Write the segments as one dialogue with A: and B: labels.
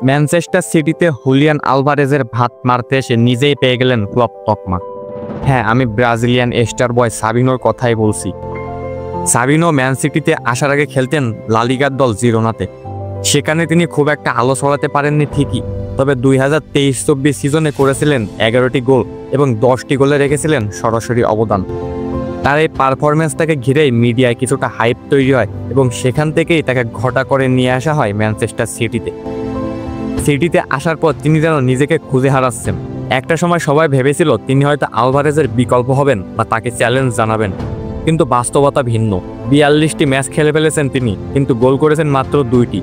A: Manchester সিটিতে Julian আলভারেজের ভাত মারতে এসে নিজেই পেয়ে গেলেন ক্লপ তকমা। হ্যাঁ, আমি ব্রাজিলিয়ান স্টার বয় সাবিনোর কথাই বলছি। সাবিনো ম্যান সিটিতে আসার আগে খেলতেন লা লিগার দল জিরোনাতে। সেখানে তিনি খুব একটা আলো ছড়াতে পারেননি ঠিকই, তবে 2023-24 সিজনে করেছিলেন 11টি গোল এবং 10টি গোলে রেখেছিলেন সরাসরি অবদান। তার এই পারফরমেন্সটাকে ঘিরেই মিডিয়ায় কিছুটা হাইপ তৈরি হয় এবং সেখান থেকেই তাকে ঘটা করে নিয়ে আসা হয় ম্যানচেস্টার সিটিতে। সিটিতে আসার পর তিনি যেন নিজেকে খুঁজে হারাচ্ছেন। একটা সময় সবাই ভেবেছিল তিনি হয়তো আলভারেজের বিকল্প হবেন বা তাকে চ্যালেঞ্জ জানাবেন, কিন্তু বাস্তবতা ভিন্ন। 42টি ম্যাচ খেলে ফেলেছেন তিনি, কিন্তু গোল করেছেন মাত্র 2টি,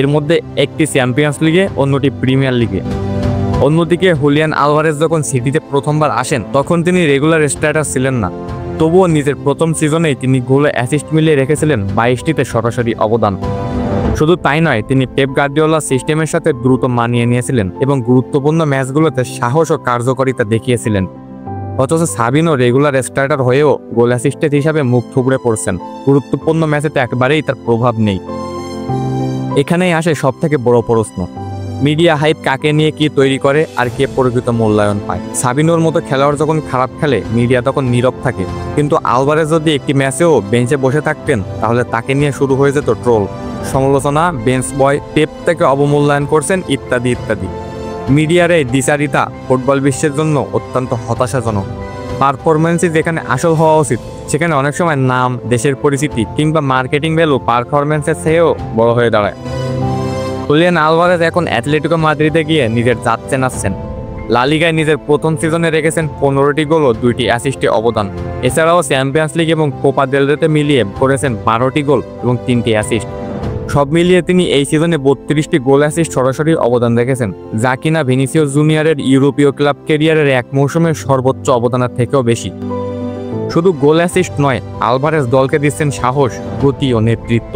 A: এর মধ্যে একটি চ্যাম্পিয়ন্স লিগে, অন্যটি প্রিমিয়ার লিগে। অন্যদিকে হুলিয়ান আলভারেজ যখন সিটিতে প্রথমবার আসেন তখন তিনি রেগুলার স্টার্টার ছিলেন না, তবুও নিজের প্রথম সিজনেই তিনি গোলে অ্যাসিস্ট মিলিয়ে রেখেছিলেন 22টিতে সরাসরি অবদান। শুধু তাই নয়, তিনি পেপ গার্দিওলা সিস্টেমের সাথে দ্রুত মানিয়ে নিয়েছিলেন এবং গুরুত্বপূর্ণ ম্যাচগুলোতে সাহস ও কার্যকারিতা দেখিয়েছিলেন। অথচ সাবিনো রেগুলার স্টার্টার হয়েও গোল অ্যাসিস্টেন্ট হিসাবে মুখ থুবড়ে পড়ছেন। গুরুত্বপূর্ণ ম্যাচেতে একবারেই তার প্রভাব নেই। এখানেই আসে সবথেকে বড় প্রশ্ন, মিডিয়া হাইপ কাকে নিয়ে কি তৈরি করে আর কে প্রকৃত মূল্যায়ন পায়। সাবিনোর মতো খেলোয়াড় যখন খারাপ খেলে মিডিয়া তখন নীরব থাকে, কিন্তু আলভারেজ যদি একটি ম্যাচেও বেঞ্চে বসে থাকতেন তাহলে তাকে নিয়ে শুরু হয়ে যেত ট্রোল, সমালোচনা, বেঞ্চ বয়, পেপ থেকে অবমূল্যায়ন করছেন ইত্যাদি ইত্যাদি। মিডিয়ার এই দ্বিচারিতা ফুটবল বিশ্বের জন্য অত্যন্ত হতাশাজনক। পারফরমেন্সই যেখানে আসল হওয়া উচিত সেখানে অনেক সময় নাম, দেশের পরিচিতি কিংবা মার্কেটিং ভ্যালু পারফরমেন্সের চেয়েও বড় হয়ে দাঁড়ায়। হুলিয়ান আলভারেজ এখন অ্যাটলেটিকো মাদ্রিদে গিয়ে নিজের জাত চেনাচ্ছেন। লা লিগায় নিজের প্রথম সিজনে রেখেছেন 15টি গোল ও 2টি অ্যাসিস্টে অবদান। এছাড়াও চ্যাম্পিয়ন্স লিগ এবং কোপা দেল রেতে মিলিয়ে করেছেন 12টি গোল এবং 3টি অ্যাসিস্ট। সব মিলিয়ে তিনি এই সিজনে 32টি গোল অ্যাসিস্ট সরাসরি অবদান রেখেছেন, যা কিনা ভিনিসিয়াস জুনিয়রের ইউরোপীয় ক্লাব ক্যারিয়ারের এক মৌসুমের সর্বোচ্চ অবদানের থেকেও বেশি। শুধু গোল অ্যাসিস্ট নয়, আলভারেজ দলকে দিচ্ছেন সাহস, গতি ও নেতৃত্ব,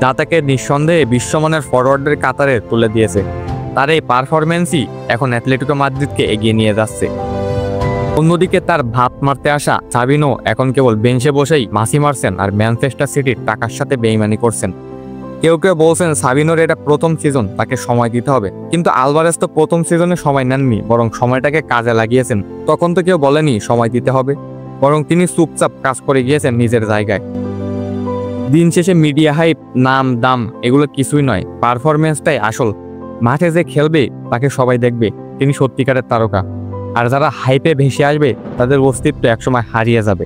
A: যা তাকে নিঃসন্দেহে বিশ্বমানের ফরওয়ার্ডের কাতারে তুলে দিয়েছে। তার এই পারফরমেন্সই এখন অ্যাটলেটিকো মাদ্রিদকে এগিয়ে নিয়ে যাচ্ছে। অন্যদিকে তার ভাত মারতে আসা সাবিনো এখন কেবল বেঞ্চে বসেই মাসি মারছেন আর ম্যানচেস্টার সিটির টাকার সাথে বেইমানি করছেন। কেউ কেউ বলছেন সাবিনোর এটা প্রথম সিজন, তাকে সময় দিতে হবে, কিন্তু আলভারেজ তো প্রথম সিজনে সময় নেননি, বরং সময়টাকে কাজে লাগিয়েছেন। তখন তো কেউ বলেনি সময় দিতে হবে, বরং তিনি চুপচাপ কাজ করে গিয়েছেন নিজের জায়গায়। দিন শেষে মিডিয়া হাইপ, নাম, দাম এগুলো কিছুই নয়, পারফরমেন্সটাই আসল। মাঠে যে খেলবে তাকে সবাই দেখবে, তিনি সত্যিকারের তারকা। আর যারা হাইপে ভেসে আসবে তাদের অস্তিত্ব একসময় হারিয়ে যাবে।